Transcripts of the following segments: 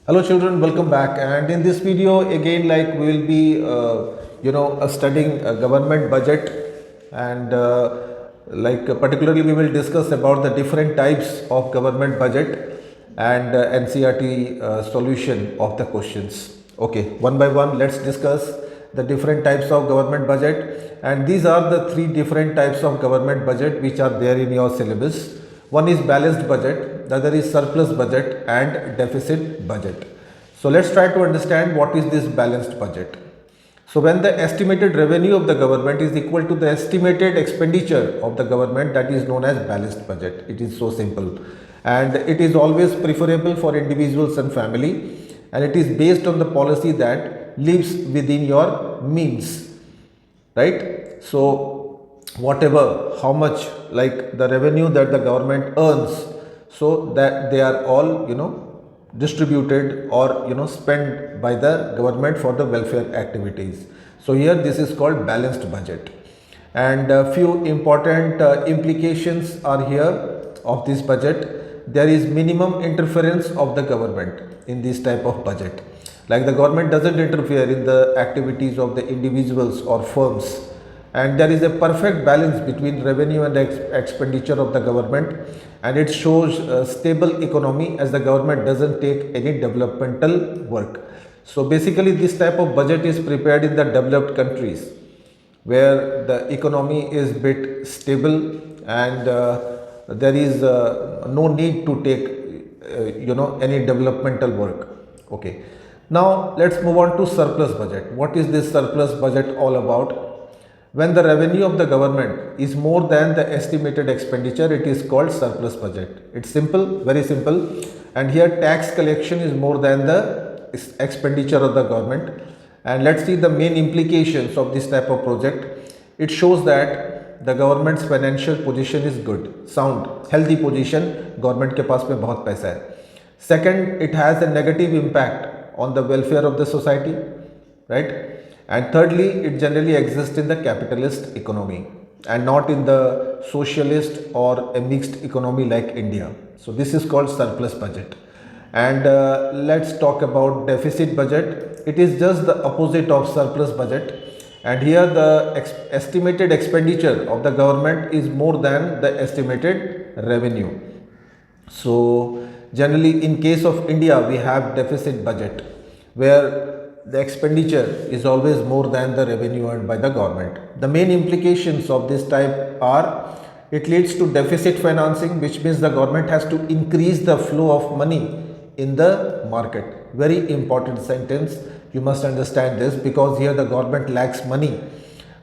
Hello children, welcome back. And in this video again, like we will be studying a government budget, and particularly we will discuss about the different types of government budget and NCERT solution of the questions. Okay, one by one let's discuss the different types of government budget, and these are the three different types of government budget which are there in your syllabus. One is balanced budget, the other is surplus budget and deficit budget. So let's try to understand what is this balanced budget. So when the estimated revenue of the government is equal to the estimated expenditure of the government, that is known as balanced budget. It is so simple, and it is always preferable for individuals and family, and it is based on the policy that lives within your means, right? So whatever, how much, like the revenue that the government earns, so that they are all distributed or spent by the government for the welfare activities. So here this is called balanced budget, and a few important implications are here of this budget. There is minimum interference of the government in this type of budget, like the government doesn't interfere in the activities of the individuals or firms, and there is a perfect balance between revenue and expenditure of the government, and it shows a stable economy as the government doesn't take any developmental work. So basically this type of budget is prepared in the developed countries where the economy is bit stable, and there is no need to take any developmental work. Okay, now let's move on to surplus budget. What is this surplus budget all about? When the revenue of the government is more than the estimated expenditure, it is called surplus budget. It's simple, very simple. And here tax collection is more than the expenditure of the government. And let's see the main implications of this type of project. It shows that the government's financial position is good, sound, healthy position. Government के पास में बहुत पैसा है. Second, it has a negative impact on the welfare of the society, right? And thirdly, it generally exists in the capitalist economy and not in the socialist or a mixed economy like India. So this is called surplus budget. And let's talk about deficit budget. It is just the opposite of surplus budget. And here the estimated expenditure of the government is more than the estimated revenue. So generally in case of India, we have deficit budget where the expenditure is always more than the revenue earned by the government. The main implications of this type are, it leads to deficit financing, which means the government has to increase the flow of money in the market. Very important sentence. You must understand this, because here the government lacks money.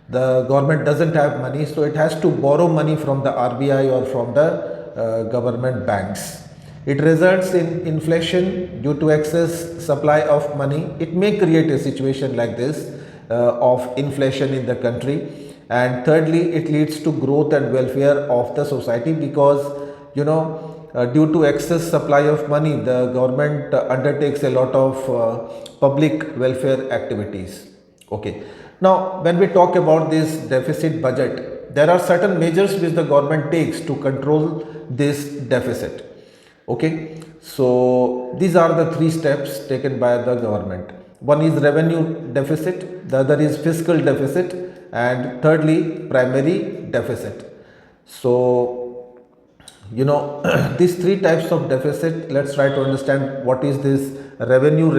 The government doesn't have money, so it has to borrow money from the RBI or from the government banks. It results in inflation due to excess supply of money. It may create a situation like this of inflation in the country. And thirdly, it leads to growth and welfare of the society, because due to excess supply of money, the government undertakes a lot of public welfare activities. Okay. Now, when we talk about this deficit budget, there are certain measures which the government takes to control this deficit. Okay, so these are the three steps taken by the government. One is revenue deficit, the other is fiscal deficit, and thirdly primary deficit. So these three types of deficit, let's try to understand what is this revenue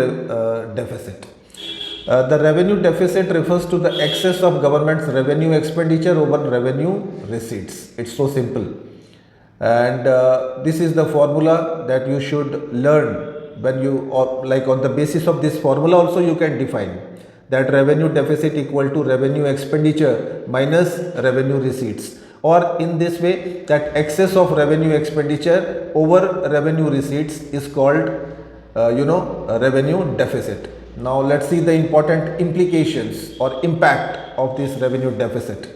deficit. The revenue deficit refers to the excess of government's revenue expenditure over revenue receipts. It's so simple. And this is the formula that you should learn. When you, or like on the basis of this formula also you can define that revenue deficit equal to revenue expenditure minus revenue receipts, or in this way that excess of revenue expenditure over revenue receipts is called revenue deficit. Now let's see the important implications or impact of this revenue deficit.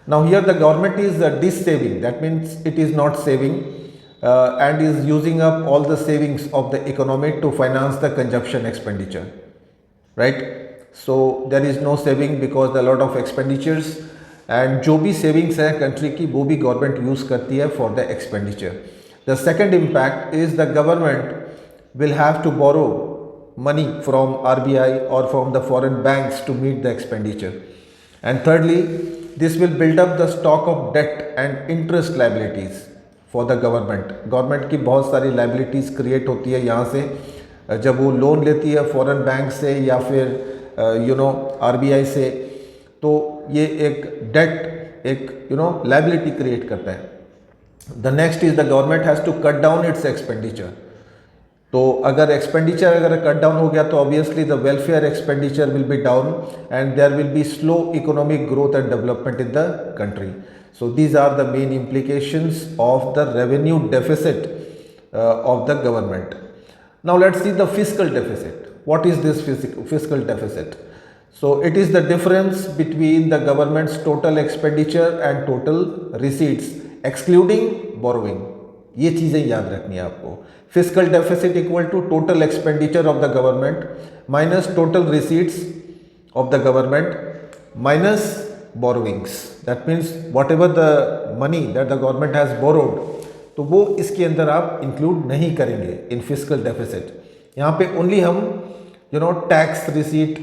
Now here the government is dis-saving, that means it is not saving and is using up all the savings of the economy to finance the consumption expenditure, right? So there is no saving because there are a lot of expenditures, and जो भी savings है country की वो भी government use करती है for the expenditure. The second impact is the government will have to borrow money from RBI or from the foreign banks to meet the expenditure. And thirdly, this will build up the stock of debt and interest liabilities for the government. Government की बहुत सारी liabilities create होती है यहाँ से, जब वो loan लेती है फॉरेन बैंक से या फिर RBI से, तो ये एक डेट, एक लाइबिलिटी क्रिएट करता है. The next is the government has to cut down its expenditure. तो अगर एक्सपेंडिचर अगर कट डाउन हो गया तो obviously the welfare expenditure will be down and there will be slow economic growth and development in the country. So these are the main implications of the revenue deficit of the government. Now let's see the fiscal deficit. What is this fiscal deficit? So it is the difference between the government's total expenditure and total receipts excluding borrowing. ये चीज़ें याद रखनी है आपको. Fiscal deficit equal to total expenditure of the government minus total receipts of the government minus borrowings. That means whatever the money that the government has borrowed, तो वो इसके अंदर आप इंक्लूड नहीं करेंगे इन फिस्कल डेफिसिट. यहाँ पे ओनली हम टैक्स रिसीट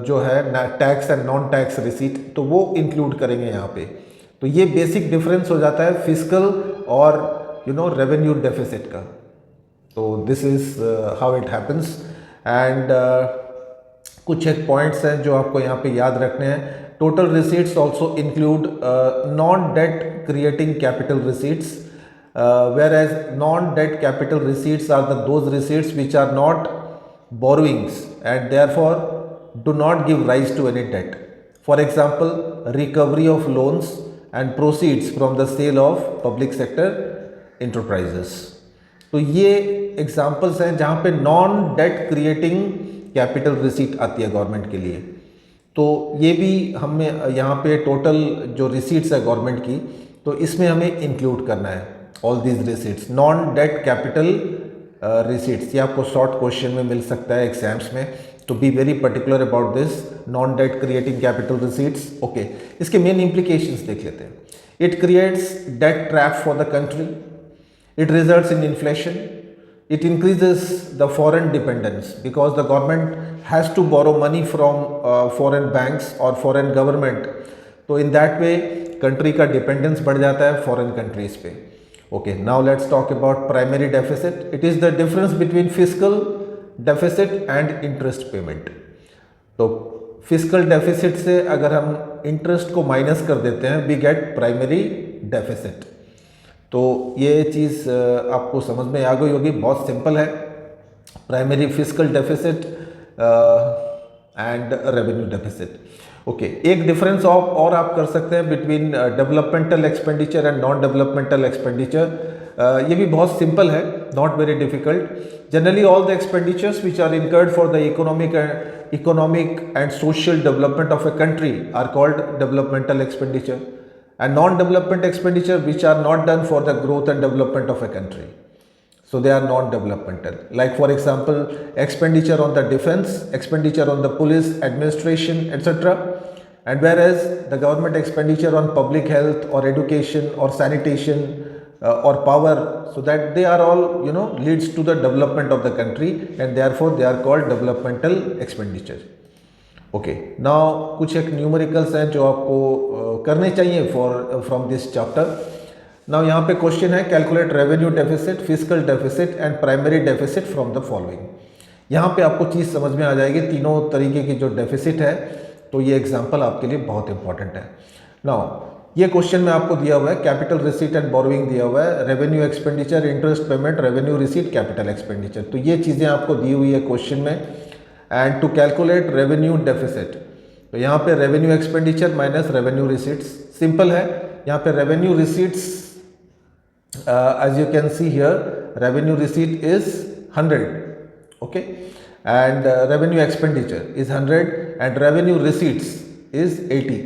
जो है, tax and non tax receipt, तो वो इंक्लूड करेंगे यहाँ पे. तो ये बेसिक डिफरेंस हो जाता है फिस्कल और रेवेन्यू डेफिसिट का. तो this is how it happens. And कुछ एक पॉइंट्स हैं जो आपको यहाँ पे याद रखने हैं. Total receipts also include non debt creating capital receipts. Whereas non-debt capital receipts are those receipts which are not borrowings and therefore do not give rise to any debt. For example, recovery of loans and proceeds from the sale of public sector enterprises. तो ये examples हैं जहाँ पे non-debt creating capital receipt आती है government के लिए. तो ये भी हमें यहाँ पे टोटल जो receipts है गवर्नमेंट की, तो इसमें हमें include करना है all these receipts. non debt capital receipts, ये आपको शॉर्ट क्वेश्चन में मिल सकता है एग्जाम्स में. तो be very particular about this non debt creating capital receipts. Okay, इसके मेन इम्प्लीकेशंस देख लेते हैं. It creates debt trap for the country. It results in inflation. It increases the foreign dependence because the government has to borrow money from foreign banks or foreign government. तो in that way country का dependence बढ़ जाता है foreign countries पे. Okay, now let's talk about primary deficit. It is the difference between fiscal deficit and interest payment. तो fiscal deficit से अगर हम interest को minus कर देते हैं, we get primary deficit. तो ये चीज़ आपको समझ में आ गई होगी, बहुत सिंपल है. Primary fiscal deficit and revenue deficit. Okay, एक डिफरेंस और आप कर सकते हैं between developmental expenditure and non developmental expenditure. ये भी बहुत सिंपल है, not very difficult. Generally all the expenditures which are incurred for the economic and social development of a country are called developmental expenditure, and non development expenditure which are not done for the growth and development of a country. So they are non-developmental. Like for example, expenditure on the defense, expenditure on the police administration, etc. And whereas the government expenditure on public health or education or sanitation or power, so that they are all leads to the development of the country and therefore they are called developmental expenditure. Okay. Now कुछ एक numericals हैं जो आपको करने चाहिए from this chapter. Now यहाँ पे question है calculate revenue deficit, fiscal deficit and primary deficit from the following. यहाँ पे आपको चीज़ समझ में आ जाएगी, तीनों तरीके की जो डेफिसिट है. तो ये एग्जांपल आपके लिए बहुत इंपॉर्टेंट है. नाउ ये क्वेश्चन में आपको दिया हुआ है कैपिटल रिसीट एंड बोरोइंग दिया हुआ है, revenue expenditure, interest payment, revenue receipt, capital expenditure. तो ये चीज़ें आपको दी हुई है क्वेश्चन में. And to calculate revenue deficit, तो यहाँ पे revenue expenditure minus revenue receipts. Simple है. यहाँ पे revenue receipts as you can see here, revenue receipt is 100, okay, and revenue expenditure is 100 and revenue receipts is 80.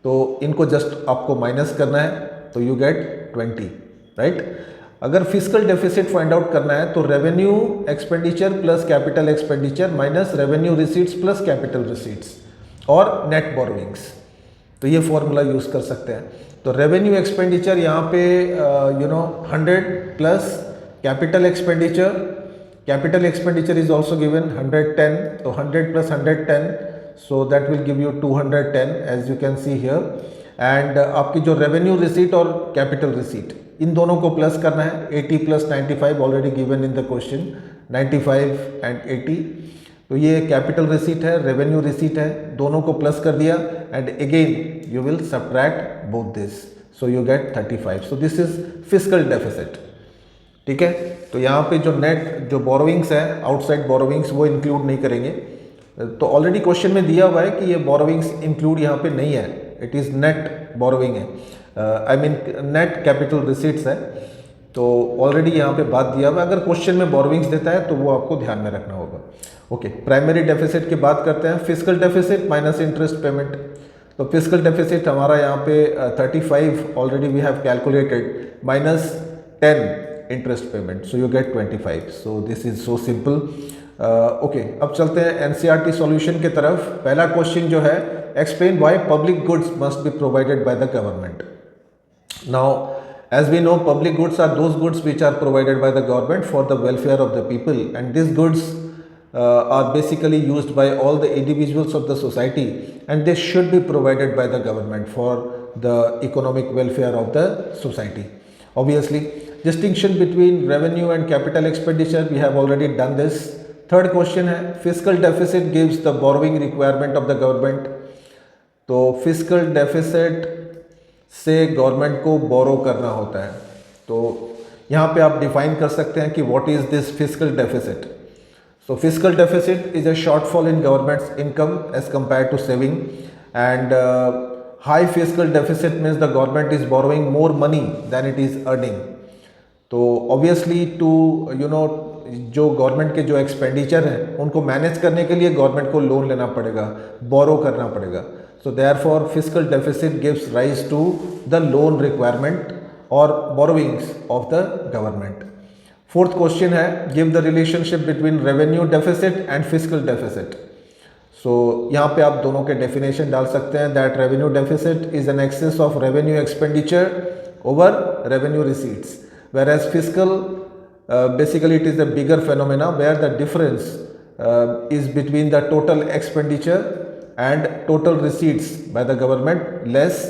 तो इनको just आपको minus करना है, तो यू गेट 20, राइट. अगर फिस्कल डेफिसिट फाइंड आउट करना है तो revenue expenditure plus capital expenditure minus revenue receipts plus capital receipts और नेट बोरोइंग्स. तो ये फॉर्मूला यूज़ कर सकते हैं. तो रेवेन्यू एक्सपेंडिचर यहाँ पे 100 plus capital expenditure Capital expenditure is also given 110, तो 100 plus 110, so that will give you 210 as you can see here. And आपकी जो revenue receipt और capital receipt इन दोनों को प्लस करना है. 80 plus 95 already given in the question, 95 and 80. तो ये कैपिटल रिसीट है, रेवेन्यू रिसीट है, दोनों को प्लस कर दिया and again you will subtract both this, so you gate 35. So this is fiscal deficit. ठीक है, तो यहाँ पे जो नेट जो बोरोविंग्स है, आउटसाइड बोरोविंग्स, वो इंक्लूड नहीं करेंगे. तो ऑलरेडी क्वेश्चन में दिया हुआ है कि ये बोरोविंग्स इंक्लूड यहाँ पे नहीं है, इट इज़ नेट बोरोविंग है, I mean net capital receipts है. तो ऑलरेडी यहाँ पे बात दिया हुआ है. अगर क्वेश्चन में बोरोविंग्स देता है तो वो आपको ध्यान में रखना होगा. ओके, प्राइमरी डेफिसिट की बात करते हैं. Fiscal deficit minus interest payment. तो फिस्कल डेफिसिट हमारा यहाँ पे 35 already we have calculated, minus 10 interest payment, so you get 25. So this is so simple. Okay, अब चलते हैं एनसीईआरटी सॉल्यूशन की तरफ. पहला क्वेश्चन जो है, explain why public goods must be provided by the government. Now as we know, public goods are those goods which are provided by the government for the welfare of the people, and these goods are basically used by all the individuals of the society, and they should be provided by the government for the economic welfare of the society. Obviously, distinction between revenue and capital expenditure, we have already done this. Third question है, fiscal deficit gives the borrowing requirement of the government. तो fiscal deficit से government को बोरो करना होता है. तो यहाँ पे आप डिफाइन कर सकते हैं कि what is this fiscal deficit. So fiscal deficit is a shortfall in government's income as compare to saving, and high fiscal deficit means the government is borrowing more money than it is earning. तो obviously to जो government के जो expenditure हैं उनको manage करने के लिए government को लोन लेना पड़ेगा, बोरो करना पड़ेगा. So therefore fiscal deficit gives rise to the loan requirement or borrowings of the government. Fourth question है, give the relationship between revenue deficit and fiscal deficit. So यहाँ पे आप दोनों के definition डाल सकते हैं, that revenue deficit is an excess of revenue expenditure over revenue receipts, whereas fiscal basically it is a bigger phenomena where the difference is between the total expenditure and total receipts by the government less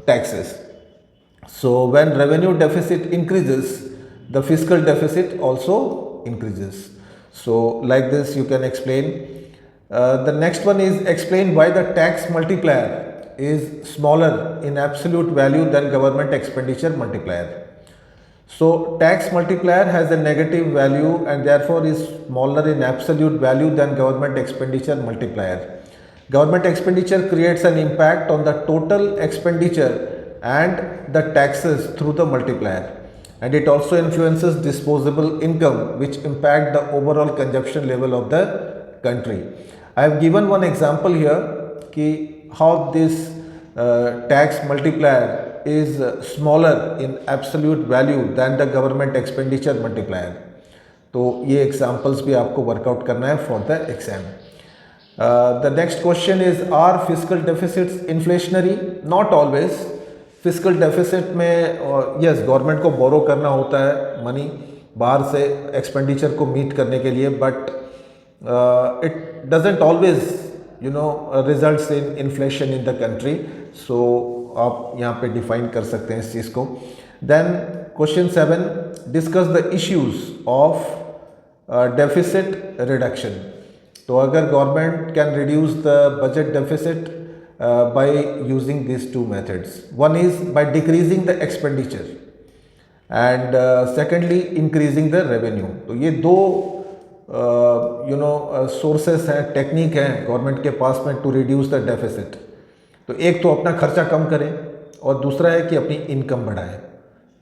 taxes. So when revenue deficit increases, the fiscal deficit also increases. So like this you can explain. The next one is explain why the tax multiplier is smaller in absolute value than government expenditure multiplier. So tax multiplier has a negative value and therefore is smaller in absolute value than government expenditure multiplier. Government expenditure creates an impact on the total expenditure and the taxes through the multiplier, and it also influences disposable income which impact the overall consumption level of the country. I have given one example here ki how this tax multiplier is smaller in absolute value than the government expenditure multiplier. तो ये examples भी आपको workout करना है for the exam. The next question is, are fiscal deficits inflationary? Not always. Fiscal deficit में yes government को borrow करना होता है money बाहर से expenditure को meet करने के लिए, but it doesn't always results in inflation in the country. So आप यहाँ पे डिफाइन कर सकते हैं इस चीज़ को. Then question 7, discuss the issues of deficit reduction. तो अगर government can reduce the budget deficit by using this two methods. One is by decreasing the expenditure and secondly increasing the revenue. तो ये दो सोर्सेस हैं, technique हैं government के पास में to reduce the deficit. तो एक तो अपना खर्चा कम करें और दूसरा है कि अपनी इनकम बढ़ाएं.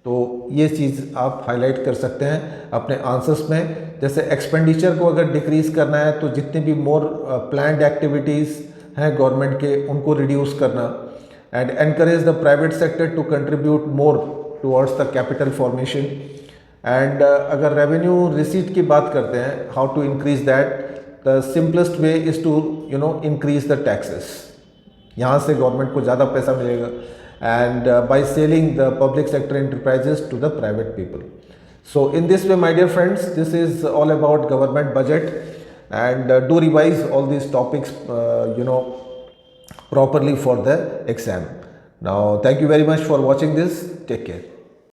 तो ये चीज़ आप हाईलाइट कर सकते हैं अपने आंसर्स में. जैसे एक्सपेंडिचर को अगर डिक्रीज़ करना है तो जितने भी मोर प्लान्ड एक्टिविटीज़ हैं गवर्नमेंट के उनको रिड्यूस करना, and encourage the private sector to contribute more towards the capital formation. And अगर रेवेन्यू रिसीट की बात करते हैं, how to increase that, the simplest way is to increase the taxes. यहाँ से गवर्नमेंट को ज़्यादा पैसा मिलेगा, and by selling the public sector enterprises to the private people. So in this way, my dear friends, this is all about government budget, and do revise all these topics, properly for the exam. Now, thank you very much for watching this. Take care.